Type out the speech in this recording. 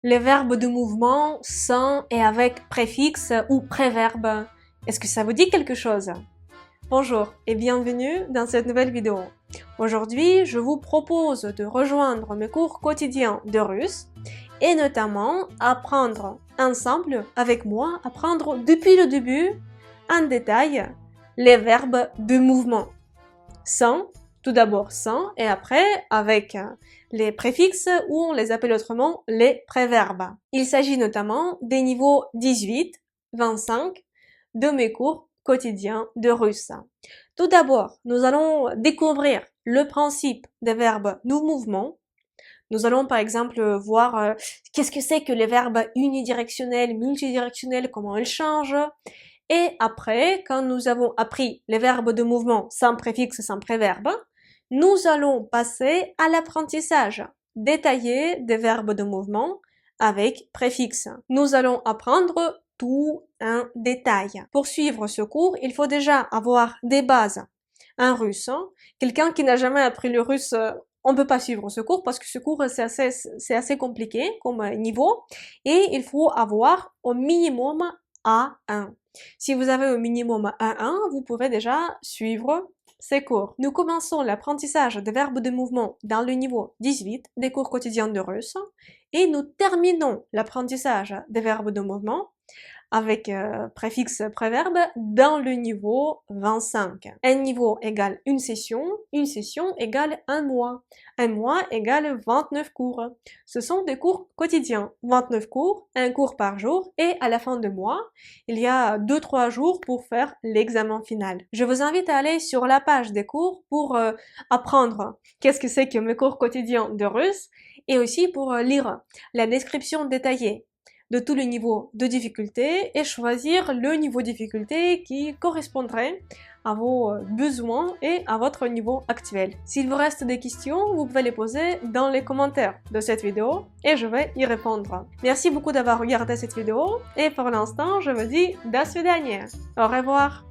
Les verbes de mouvement sans et avec préfixe ou préverbe. Est-ce que ça vous dit quelque chose? Bonjour et bienvenue dans cette nouvelle vidéo. Aujourd'hui, je vous propose de rejoindre mes cours quotidiens de russe et notamment apprendre ensemble avec moi, apprendre depuis le début, en détail, les verbes de mouvement. Sans, tout d'abord sans et après avec les préfixes ou on les appelle autrement les préverbes. Il s'agit notamment des niveaux 18, 25 de mes cours quotidiens de russe. Tout d'abord, nous allons découvrir le principe des verbes de mouvement. Nous allons par exemple voir qu'est-ce que c'est que les verbes unidirectionnels, multidirectionnels, comment ils changent. Et après, quand nous avons appris les verbes de mouvement sans préfixe, sans préverbe, nous allons passer à l'apprentissage détaillé des verbes de mouvement avec préfixe. Nous allons apprendre tout en détail. Pour suivre ce cours, il faut déjà avoir des bases en russe. Quelqu'un qui n'a jamais appris le russe, on ne peut pas suivre ce cours parce que ce cours c'est assez compliqué comme niveau et il faut avoir au minimum A1. Si vous avez au minimum A1, vous pouvez déjà suivre ces cours. Nous commençons l'apprentissage des verbes de mouvement dans le niveau 18 des cours quotidiens de russe et nous terminons l'apprentissage des verbes de mouvement avec préfixe préverbe dans le niveau 25. Un niveau égale une session égale un mois égale 29 cours. Ce sont des cours quotidiens, 29 cours, un cours par jour et à la fin du mois, il y a 2-3 jours pour faire l'examen final. Je vous invite à aller sur la page des cours pour apprendre qu'est-ce que c'est que mes cours quotidiens de russe et aussi pour lire la description détaillée de tous les niveaux de difficulté et choisir le niveau de difficulté qui correspondrait à vos besoins et à votre niveau actuel. S'il vous reste des questions, vous pouvez les poser dans les commentaires de cette vidéo et je vais y répondre. Merci beaucoup d'avoir regardé cette vidéo et pour l'instant, je vous dis до свидания. Au revoir.